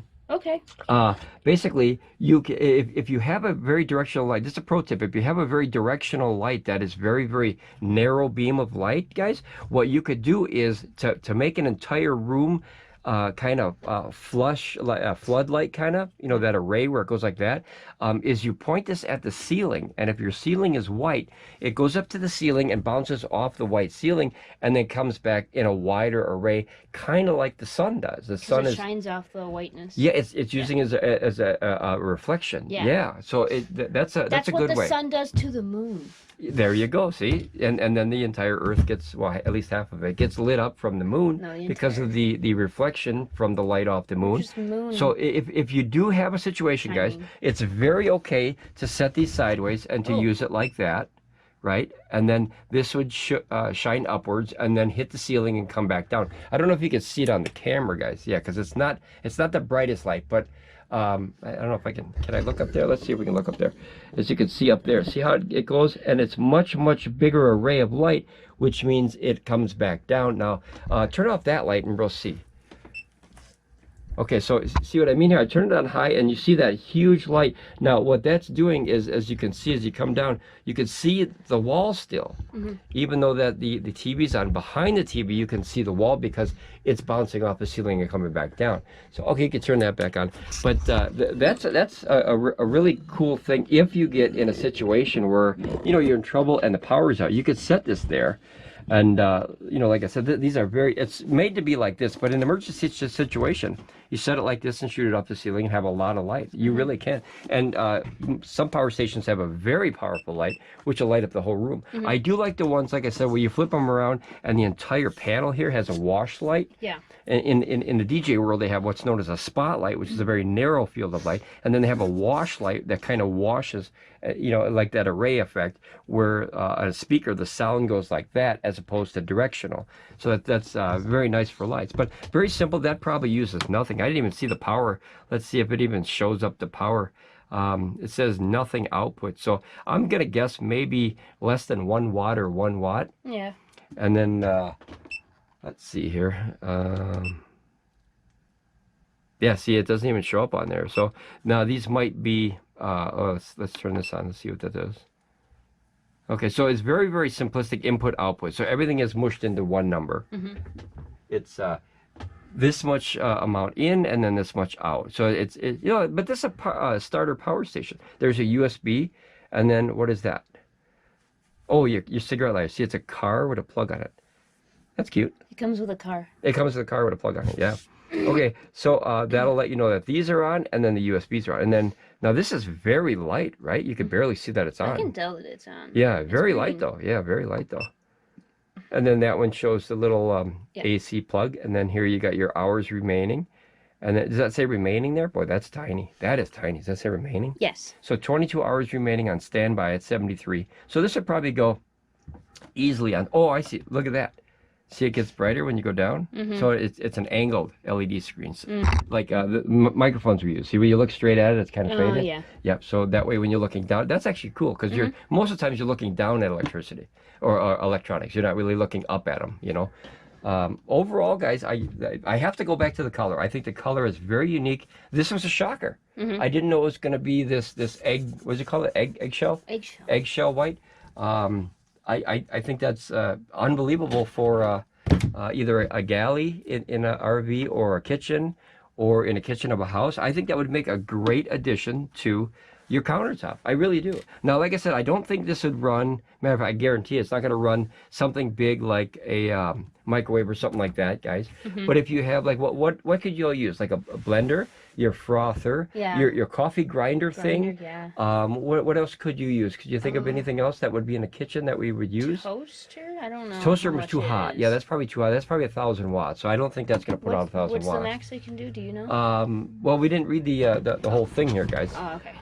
basically, if you have a very directional light, this is a pro tip. If you have a very directional light that is very narrow beam of light, guys, what you could do is to make an entire room kind of floodlight kind of, you know, that array where it goes like that, is you point this at the ceiling, and if your ceiling is white, it goes up to the ceiling and bounces off the white ceiling and then comes back in a wider array, kind of like the sun does. The sun shines off the whiteness. Yeah, it's using as a reflection. Yeah. So that's a good way. That's what the sun does to the moon. There you go, see? And then the entire Earth gets, well, at least half of it gets lit up from the moon because of the reflection from the light off the moon. So if you do have a situation, guys, it's very okay to set these sideways and to use it like that, right? And then this would shine upwards and then hit the ceiling and come back down. I don't know if you can see it on the camera, guys. Yeah, because it's not the brightest light, but I don't know if I can I look up there? Let's see if we can look up there. As you can see up there, see how it goes? And it's much bigger array of light, which means it comes back down. Now, turn off that light and we'll see. Okay, so see what I mean here? I turn it on high and you see that huge light. Now, what that's doing is, as you can see, as you come down, you can see the wall still. Even though that the TV's on. Behind the TV, you can see the wall because it's bouncing off the ceiling and coming back down. So, okay, you can turn that back on. But that's a really cool thing. If you get in a situation where, you know, you're in trouble and the power's out, you could set this there. And, you know, like I said, these are it's made to be like this, but in an emergency situation, you set it like this and shoot it off the ceiling and have a lot of light. You really can. And some power stations have a very powerful light, which will light up the whole room. I do like the ones, like I said, where you flip them around and the entire panel here has a wash light. Yeah. In the DJ world, they have what's known as a spotlight, which is a very narrow field of light. And then they have a wash light that kind of washes, you know, like that array effect, where on a speaker, the sound goes like that as opposed to directional. So that's very nice for lights. But very simple. That probably uses nothing. I didn't even see the power. Let's see if it even shows up the power. It says nothing output. So I'm going to guess maybe less than 1 watt or 1 watt. Yeah. And then, let's see here. Yeah, see, it doesn't even show up on there. So now these might be, let's turn this on and see what that does. Okay, so it's very simplistic input output. So everything is mushed into one number. It's this much amount in and then this much out. So it's you know, but this is a starter power station. There's a USB, and then what is that? Oh, your cigarette lighter. See, it's a car with a plug on it. That's cute. It comes with a car. It comes with a car with a plug on it, yeah. Okay, so that'll let you know that these are on, and then the USBs are on. And then, now this is very light, right? You can barely see that it's on. I can tell that it's on. Yeah, very light though. Yeah, very light though. And then that one shows the little AC plug. And then here you got your hours remaining. And then, does that say remaining there? Boy, that's tiny. That is tiny. Does that say remaining? Yes. So 22 hours remaining on standby at 73. So this would probably go easily on. Oh, I see. Look at that. See, it gets brighter when you go down. So it's an angled LED screen, like the microphones we use. See, when you look straight at it, it's kind of faded. Yeah. Yep. So that way, when you're looking down, that's actually cool because you're most of the times you're looking down at electricity or electronics. You're not really looking up at them. You know. Overall, guys, I have to go back to the color. I think the color is very unique. This was a shocker. I didn't know it was going to be this egg. What does it call it? Eggshell. Eggshell white. I think that's unbelievable for either a galley in an RV or a kitchen or in a kitchen of a house. I think that would make a great addition to your countertop. I really do. Now, like I said, I don't think this would run, matter of fact, I guarantee it's not going to run something big like a microwave or something like that, guys. But if you have like, what could you all use? Like a blender, your frother, your coffee grinder thing. Yeah. What else could you use? Could you think of anything else that would be in the kitchen that we would use? Toaster? I don't know. Toaster was too hot. Yeah, that's probably too hot. That's probably 1,000 watts. So I don't think that's going to put on 1,000 watts. What's the max they can do? Do you know? Well, we didn't read the whole thing here, guys. Oh, okay.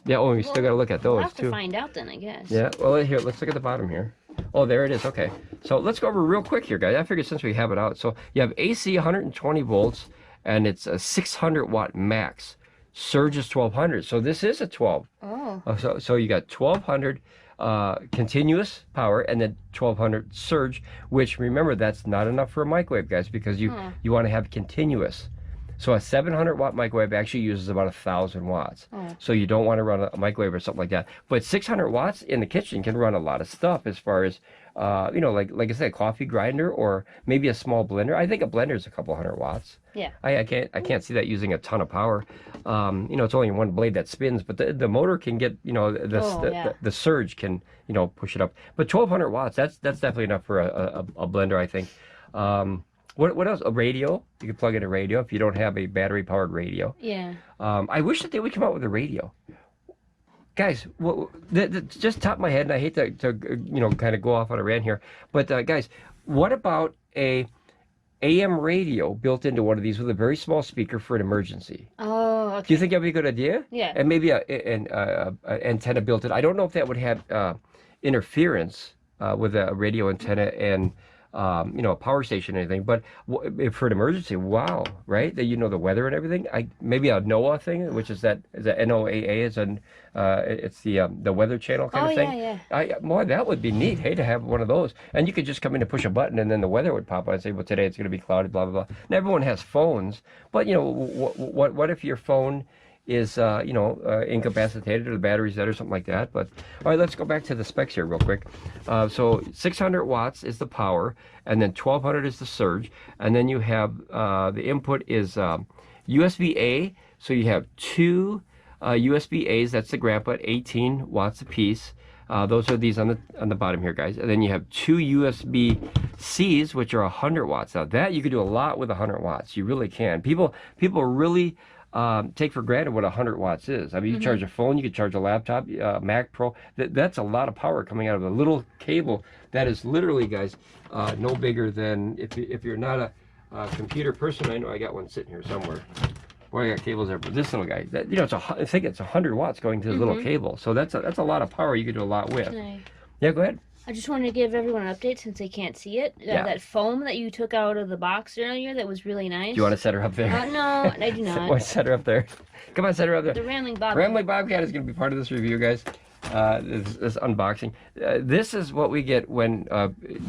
Yeah, we still got to look at those We'll have too. to find out then, I guess. Yeah, well, here, let's look at the bottom here. Oh, there it is. Okay. So let's go over real quick here, guys. I figured since we have it out. So you have AC 120 volts, and it's a 600 watt max. Surge is 1200. So this is a 12. Oh. So you got 1200 continuous power and then 1200 surge, which remember, that's not enough for a microwave, guys, because you want to have continuous. So a 700 watt microwave actually uses about 1,000 watts. So you don't want to run a microwave or something like that. But 600 watts in the kitchen can run a lot of stuff as far as, you know, like I said, a coffee grinder or maybe a small blender. I think a blender is a couple hundred watts. Yeah. I can't see that using a ton of power. You know, it's only one blade that spins, but the motor can get, you know, the surge can, you know, push it up. But 1,200 watts, that's definitely enough for a blender, I think. What else? A radio. You could plug in a radio if you don't have a battery-powered radio. Yeah. I wish that they would come out with a radio. Guys, just top of my head, and I hate to you know, kind of go off on a rant here, but guys, what about a AM radio built into one of these with a very small speaker for an emergency? Oh, okay. Do you think that would be a good idea? Yeah. And maybe an antenna built in. I don't know if that would have interference with a radio antenna and you know, a power station or anything, but if for an emergency, wow, right? That you know the weather and everything. Maybe a NOAA thing, which is that NOAA is it's the weather channel kind of thing. Yeah. Boy, that would be neat. Hey, to have one of those, and you could just come in and push a button, and then the weather would pop on and say, well, today it's going to be cloudy, blah blah blah. And everyone has phones, but you know, what if your phone is you know, incapacitated, or the battery's dead or something like that. But all right, let's go back to the specs here real quick. So 600 watts is the power, and then 1200 is the surge, and then you have the input is USB-A. So you have two USB-A's, that's the grandpa, at 18 watts apiece. Those are these on the bottom here, guys. And then you have two USB-C's, which are 100 watts. Now that you could do a lot with 100 watts. You really can. People really take for granted what 100 watts is. I mean, you can charge a phone, you could charge a laptop, Mac Pro. That's a lot of power coming out of a little cable that is literally, guys, no bigger than, if you're not a computer person. I know I got one sitting here somewhere. Boy, I got cables there, but this little guy, you know, I think it's 100 watts going to the little cable. So that's a lot of power you could do a lot with. Yeah, go ahead. I just wanted to give everyone an update since they can't see it. That foam that you took out of the box earlier, that was really nice. Do you want to set her up there? No, I do not. Want to set her up there? Come on, set her up there. The Rambling Bob. Rambling Bobcat is going to be part of this review, guys. This unboxing. This is what we get when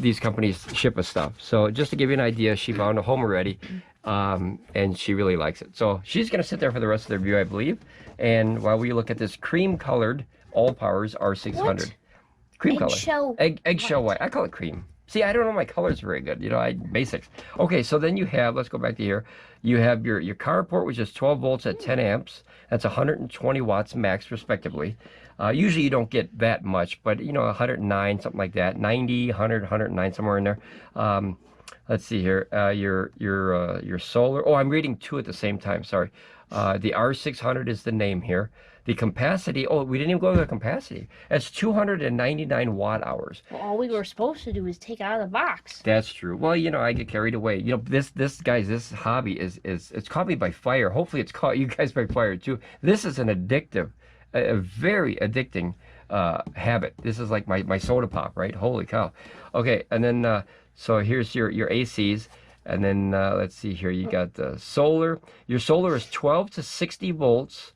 these companies ship us stuff. So just to give you an idea, she found a home already, and she really likes it. So she's going to sit there for the rest of the review, I believe. And while we look at this cream-colored Allpowers R600. What? Cream color. Eggshell white. I call it cream. See, I don't know my colors very good. You know, basics. Okay, so then you have, let's go back to here. You have your carport, which is 12 volts at 10 amps. That's 120 watts max, respectively. Usually you don't get that much, but, you know, 109, something like that. 90, 100, 109, somewhere in there. Let's see here. Your solar. Oh, I'm reading two at the same time. Sorry. The R600 is the name here. The capacity, oh, we didn't even go over the capacity. That's 299 watt hours. Well, all we were supposed to do is take it out of the box. That's true. Well, you know, I get carried away. You know, this guys, this hobby it's caught me by fire. Hopefully it's caught you guys by fire too. This is an addictive, a very addicting habit. This is like my soda pop, right? Holy cow. Okay, and then so here's your ACs. And then let's see here, you got the solar. Your solar is 12 to 60 volts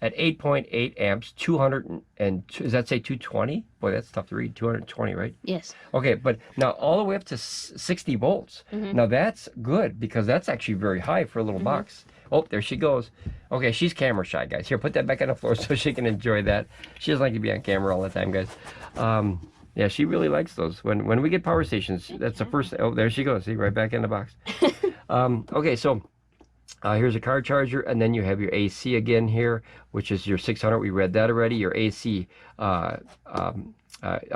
at 8.8 amps, 200 and does that say 220? Boy, that's tough to read. 220, right? Yes. Okay, but now all the way up to 60 volts. Now that's good because that's actually very high for a little box. Oh, there she goes. Okay, she's camera shy, guys. Here, put that back on the floor so she can enjoy that. She doesn't like to be on camera all the time, guys. Yeah, she really likes those. When we get power stations, that's the first. Oh, there she goes. See, right back in the box. Okay, so Here's a car charger, and then you have your AC again here, which is your 600. We read that already. Your AC, I'm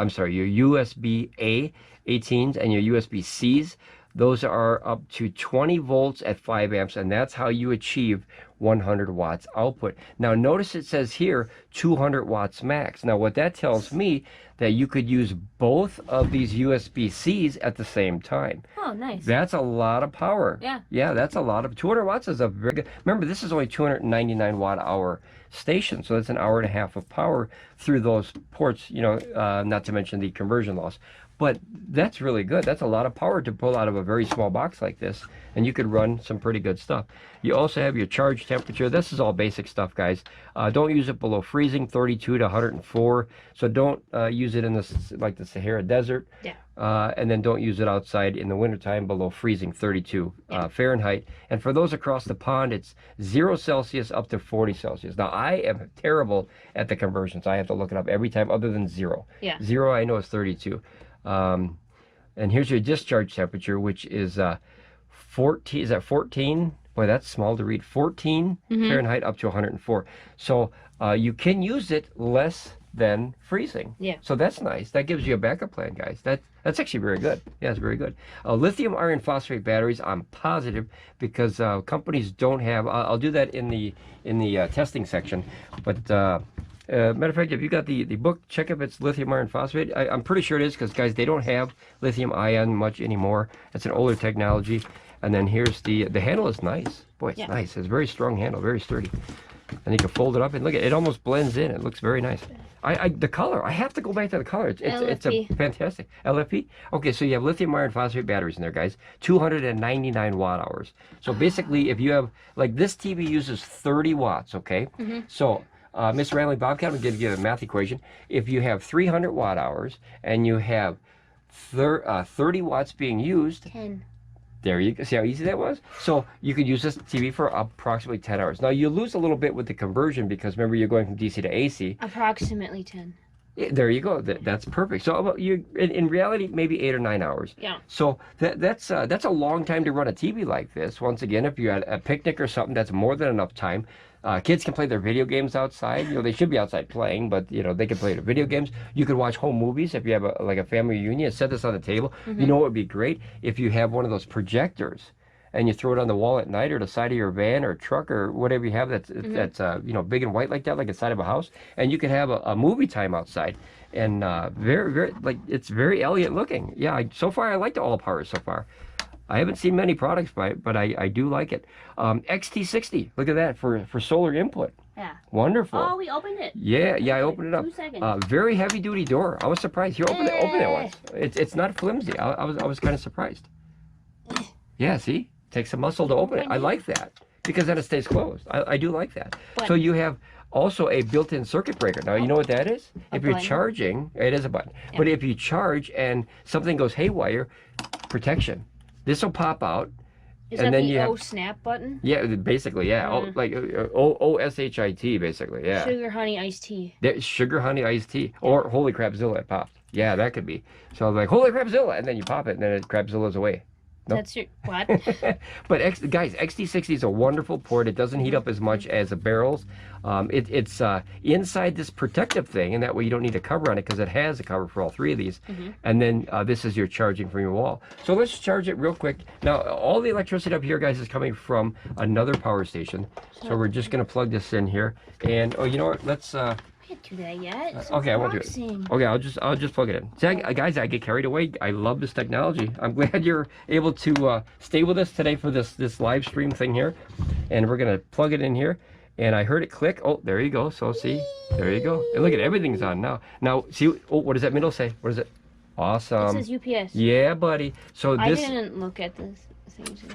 sorry, your USB-A 18s and your USB-Cs. Those are up to 20 volts at 5 amps, and that's how you achieve 100 watts output. Now notice it says here 200 watts max. Now what that tells me that you could use both of these USB-Cs at the same time. Oh, nice. That's a lot of power. Yeah. Yeah, that's a lot of 200 watts is a very good. Remember, this is only 299 watt hour station, so that's an hour and a half of power through those ports, you know, not to mention the conversion loss. But that's really good. That's a lot of power to pull out of a very small box like this, and you could run some pretty good stuff. You also have your charge temperature. This is all basic stuff, guys. Don't use it below freezing, 32 to 104. So don't use it in like the Sahara Desert. Yeah. And then don't use it outside in the wintertime below freezing, 32 Fahrenheit. And for those across the pond, it's 0 Celsius up to 40 Celsius. Now, I am terrible at the conversions. I have to look it up every time other than 0. Yeah. 0, I know, is 32. And here's your discharge temperature, which is 14. Is that 14? Boy, that's small to read. 14 Fahrenheit up to 104. So you can use it less than freezing. Yeah. So that's nice. That gives you a backup plan, guys. That's actually very good. Yeah, it's very good. Lithium iron phosphate batteries, I'm positive, because companies don't have. I'll do that in the testing section, but. Matter of fact, if you got the book, check if it's lithium iron phosphate. I'm pretty sure it is, because guys, they don't have lithium ion much anymore. It's an older technology. And then here's the handle is nice. Boy, it's nice. It's a very strong handle, very sturdy. And you can fold it up and look at it. It almost blends in. It looks very nice. The color. I have to go back to the color. It's a fantastic LFP. Okay, so you have lithium iron phosphate batteries in there, guys. 299 watt hours. So basically, if you have, like, this TV uses 30 watts. Okay, so. Mr. Ramblin Bob, I'm going to give you a math equation. If you have 300 watt hours and you have 30 watts being used, 10. There you go. See how easy that was? So you could use this TV for approximately 10 hours. Now you lose a little bit with the conversion, because remember, you're going from DC to AC. Approximately 10. Yeah, there you go. That's perfect. So you, in reality, maybe 8 or 9 hours. Yeah. So that's a long time to run a TV like this. Once again, if you're at a picnic or something, that's more than enough time. Kids can play their video games outside. You know, they should be outside playing, but you know, they can play their video games. You could watch home movies if you have like a family reunion. Set this on the table. You know what would be great? If you have one of those projectors and you throw it on the wall at night, or the side of your van or truck or whatever you have that's you know, big and white like that, like inside of a house, and you could have a movie time outside. And very, like, it's very elegant looking. Yeah, so far I like the Allpowers so far. I haven't seen many products by it, but I do like it. XT60, look at that, for solar input. Yeah. Wonderful. Oh, we opened it. Yeah, I opened it up. 2 seconds. Very heavy duty door. I was surprised. Here, open it once. It's not flimsy. I was kind of surprised. Yeah, see? Takes some muscle to open it. I like that, because then it stays closed. I do like that. Button. So you have also a built-in circuit breaker. Now, you know what that is? If you're charging, it is a button. Yeah. But if you charge and something goes haywire, protection. This will pop out. Is and that then the you have, snap button? Yeah, basically, yeah. Like OSHIT, basically, yeah. Sugar honey iced tea. Sugar honey iced tea. Or holy crapzilla, it popped. Yeah, that could be. So like, holy crapzilla, and then you pop it, and then crapzilla's away. Nope. That's your, what? But guys, XT60 is a wonderful port. It doesn't heat up as much as the barrels. It's inside this protective thing, and that way you don't need a cover on it, because it has a cover for all 3 of these. And then this is your charging from your wall. So let's charge it real quick. Now, all the electricity up here, guys, is coming from another power station. So we're just going to plug this in here. And, oh, you know what? Let's... I can't do that yet. It's okay, I won't do it. Okay, I'll just plug it in. See, guys, I get carried away. I love this technology. I'm glad you're able to stay with us today for this live stream thing here. And we're gonna plug it in here. And I heard it click. Oh, there you go. So see, there you go. And look at everything's on now. Now see. Oh, what does that middle say? What is it? Awesome. It says UPS. Yeah, buddy. So this. I didn't look at this.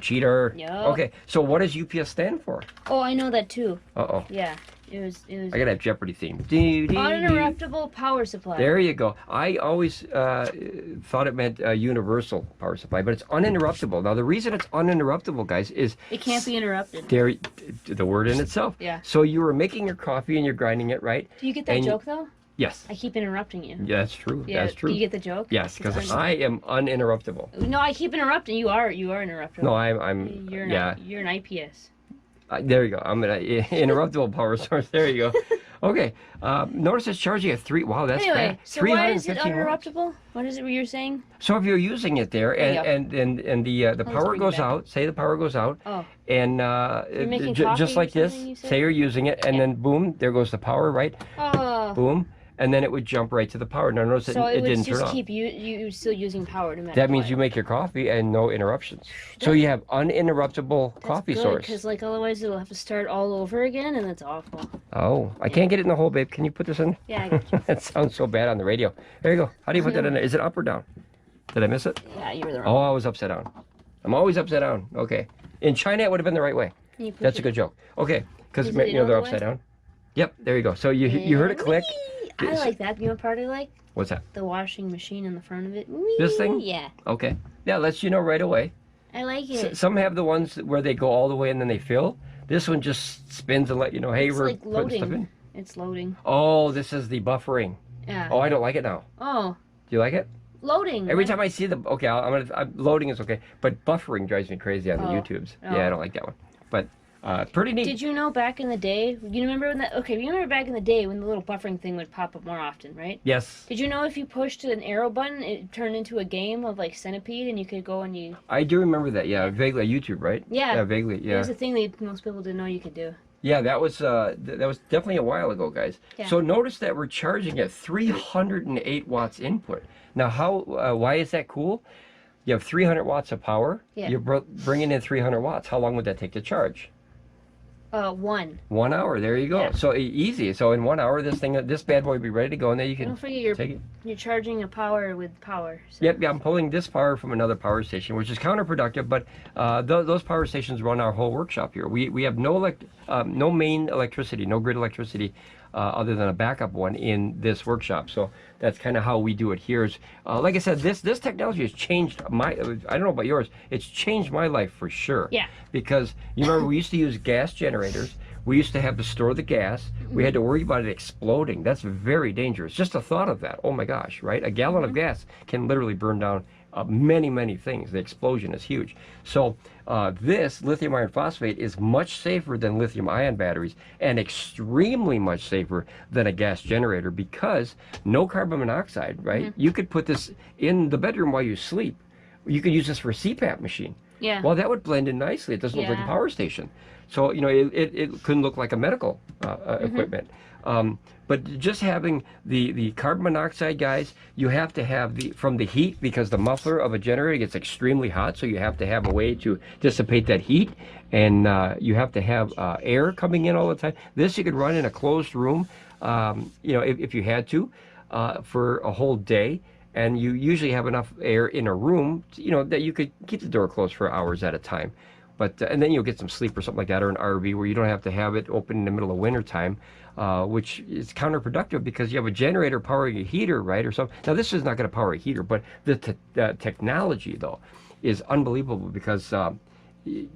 Cheater. Yep. Okay, so what does UPS stand for? Oh, I know that too. Uh-oh. Yeah, it was. I gotta have Jeopardy theme. Uninterruptible power supply. There you go. I always thought it meant universal power supply, but it's uninterruptible. Now, the reason it's uninterruptible, guys, is... It can't be interrupted. There, the word in itself. Yeah. So you were making your coffee and you're grinding it, right? Do you get that joke, though? Yes. I keep interrupting you. Yeah, that's true. Yeah, that's true. Do you get the joke? Yes, because I am uninterruptible. No, I keep interrupting. You are interruptible. No, I'm You're yeah. You're an IPS. There you go. I'm gonna interruptible power source. There you go. Okay. Notice it's charging at 3. Wow, that's Anyway, fast. so why is it 315 watts. uninterruptible? What is it you're saying? So if you're using it there, and the power bring it goes back. out, say the power goes out, Oh. and making just coffee like or this, something, you said? say you're using it, and then boom, there goes the power, right? Oh. Boom, and then it would jump right to the power. Now notice So it would didn't turn just off. keep you still using power no matter That means what. you make your coffee and no interruptions. So you have uninterruptible coffee source. Because like otherwise it'll have to start all over again, and that's awful. Oh, I can't get it in the hole, babe. Can you put this in? Yeah, I got you. That sounds so bad on the radio. There you go. How do you put that in there? Is it up or down? Did I miss it? Yeah, you were the Oh, wrong. I was upside down. I'm always upside down. Okay. In China, it would have been the right way. You push That's a it- good joke. Okay, because Is you it know they're all the way? upside down. Yep, there you go. So you heard it click. Whee! I like that. You know what part I like? What's that? The washing machine in the front of it. This thing? Whee! Yeah, Okay. Yeah, lets you know right away. I like it. Some have the ones where they go all the way and then they fill. This one just spins and let you know, hey, It's we're like putting stuff loading. in. It's loading. Oh, this is the buffering. Yeah. Oh, I don't like it now. Oh, Do you like it? loading. Every time I see the okay, loading is okay, but buffering drives me crazy on the Oh. YouTubes. Oh. Yeah, I don't like that one. But pretty neat. Did you know back in the day? You remember when that? Okay, you remember back in the day when the little buffering thing would pop up more often, right? Yes, Did you know if you pushed an arrow button, it turned into a game of like Centipede, and you could go and you? I do remember that. Yeah, vaguely YouTube, right? Yeah. Yeah, vaguely. It Yeah. was a thing that most people didn't know you could do. Yeah, that was definitely a while ago, guys. Yeah. So notice that we're charging at 308 watts input. Now, why is that cool? You have 300 watts of power. Yeah. You're bringing in 300 watts. How long would that take to charge? 1. 1 hour. There you go. Yeah. So easy. So in 1 hour, this bad boy will be ready to go, and then you can Don't forget take it. you're charging a power with power. So. Yep, yeah, I'm pulling this power from another power station, which is counterproductive, but those power stations run our whole workshop here. We have no main electricity, no grid electricity, other than a backup one in this workshop. So that's kind of how we do it here. Is like I said, this technology has changed I don't know about yours, it's changed my life for sure. Yeah. Because you remember we used to use gas generators. We used to have to store the gas. We had to worry about it exploding. That's very dangerous. Just the thought of that. Oh my gosh, right? A gallon of gas can literally burn down many things. The explosion is huge. So this lithium iron phosphate is much safer than lithium ion batteries and extremely much safer than a gas generator because no carbon monoxide, right? You could put this in the bedroom while you sleep. You could use this for a CPAP machine. Yeah. Well, that would blend in nicely. It doesn't look like a Yeah. power station. So, you know, it couldn't look like a medical equipment. But just having the carbon monoxide, guys, you have to have from the heat because the muffler of a generator gets extremely hot. So you have to have a way to dissipate that heat. And you have to have air coming in all the time. This you could run in a closed room, you know, if you had to, for a whole day. And you usually have enough air in a room, you know, that you could keep the door closed for hours at a time. But and then you'll get some sleep or something like that, or an RV where you don't have to have it open in the middle of winter time, which is counterproductive because you have a generator powering a heater, right, or something. Now this is not going to power a heater, but the technology though is unbelievable because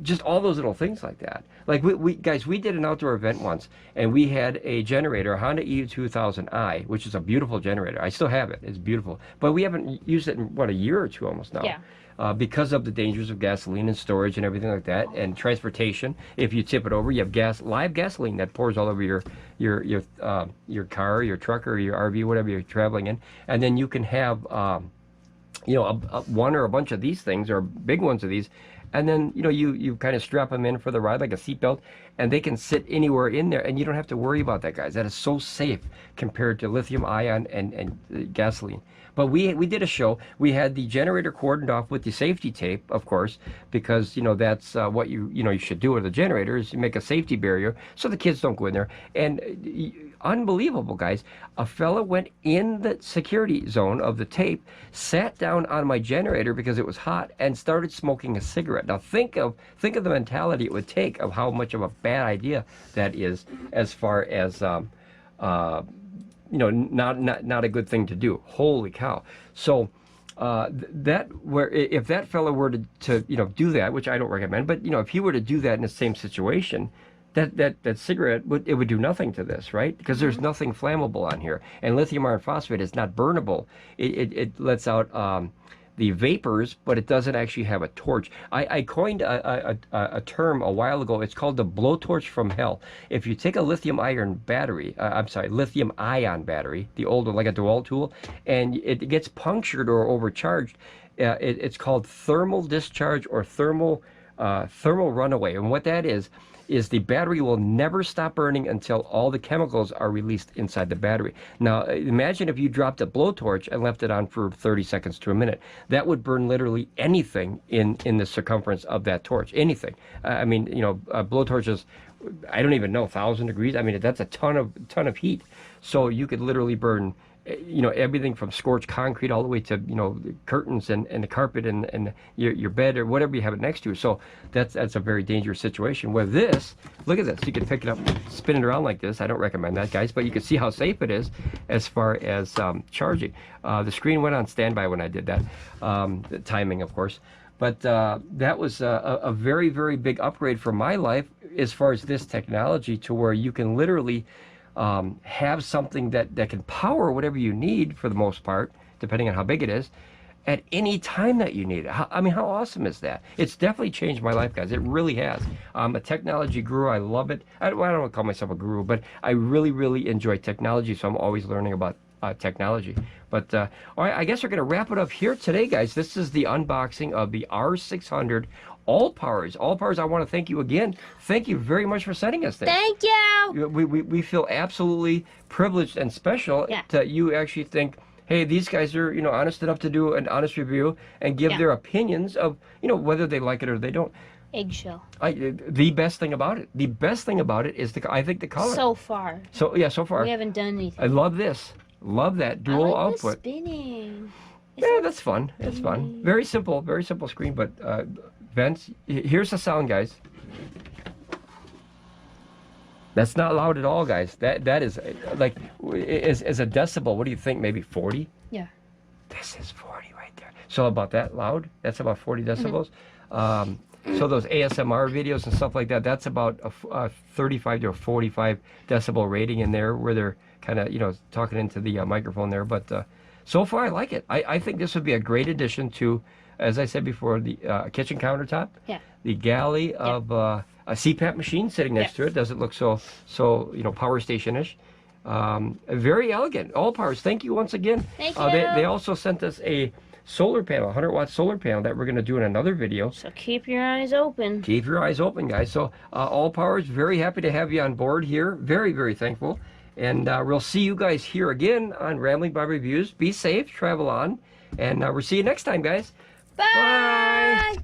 just all those little things like that. Like we guys, we did an outdoor event once, and we had a generator, a Honda EU2000i, which is a beautiful generator. I still have it; it's beautiful. But we haven't used it in a year or two almost now. Yeah. Because of the dangers of gasoline and storage and everything like that, and transportation. If you tip it over, you have live gasoline that pours all over your car, your truck, or your RV, whatever you're traveling in, and then you can have you know, one or a bunch of these things, or big ones of these, and then you know you kind of strap them in for the ride like a seatbelt, and they can sit anywhere in there, and you don't have to worry about that, guys. That is so safe compared to lithium ion and gasoline. But we did a show. We had the generator cordoned off with the safety tape, of course, because you know that's what you should do with a generator is you make a safety barrier so the kids don't go in there. And unbelievable, guys. A fella went in the security zone of the tape, sat down on my generator because it was hot, and started smoking a cigarette. Now think of the mentality it would take of how much of a bad idea that is, as far as you know, not a good thing to do. Holy cow! So if that fellow were to you know do that, which I don't recommend, but you know if he were to do that in the same situation, that cigarette would do nothing to this, right? Because there's nothing flammable on here, and lithium iron phosphate is not burnable. It lets out vapors, but it doesn't actually have a torch. I coined a term a while ago. It's called the blowtorch from hell. If you take a lithium-ion battery, lithium-ion battery, the old one, like a DeWalt tool, and it gets punctured or overcharged, it's called thermal discharge or thermal runaway. And what that is the battery will never stop burning until all the chemicals are released inside the battery. Now, imagine if you dropped a blowtorch and left it on for 30 seconds to a minute. That would burn literally anything in the circumference of that torch, anything. I mean, you know, blowtorches, I don't even know, 1,000 degrees. I mean, that's a ton of heat. So you could literally burn, you know, everything from scorched concrete all the way to, you know, curtains and the carpet and your bed or whatever you have it next to. So that's a very dangerous situation. With this, look at this. You can pick it up, spin it around like this. I don't recommend that, guys, but you can see how safe it is as far as charging. The screen went on standby when I did that. The timing, of course. But that was a very, very big upgrade for my life as far as this technology, to where you can literally have something that can power whatever you need, for the most part, depending on how big it is, at any time that you need it. I mean, how awesome is that? It's definitely changed my life, guys. It really has. I'm a technology guru. I love it. I don't want to call myself a guru, but I really, really enjoy technology, so I'm always learning about technology. But all right, I guess we're going to wrap it up here today, guys. This is the unboxing of the R600 Allpowers. Allpowers, I want to thank you again. Thank you very much for sending us this. Thank you. We feel absolutely privileged and special that you actually think, hey, these guys are, you know, honest enough to do an honest review and give their opinions of, you know, whether they like it or they don't. Eggshell. The best thing about it. The best thing about it is I think the color. So far. So yeah, so far. We haven't done anything. I love this. Love that dual I like output. The spinning. Yeah, that's fun. It's fun. Very simple screen, but vents. Here's the sound, guys. That's not loud at all, guys. That is like, is a decibel. What do you think? Maybe 40? Yeah. This is 40 right there. So about that loud? That's about 40 decibels. So those ASMR videos and stuff like that, that's about a 35 to a 45 decibel rating in there, where they're kind of, you know, talking into the microphone there. But so far, I like it. I think this would be a great addition to, as I said before, the kitchen countertop. Yeah. The galley of a CPAP machine sitting next to it. Doesn't look so you know, power station-ish. Very elegant. Allpowers, thank you once again. Thank you. They also sent us a solar panel, 100-watt solar panel that we're going to do in another video. So keep your eyes open. Keep your eyes open, guys. So Allpowers, very happy to have you on board here. Very, very thankful. And we'll see you guys here again on Ramblin Bob Reviews. Be safe, travel on, and we'll see you next time, guys. Bye. Bye.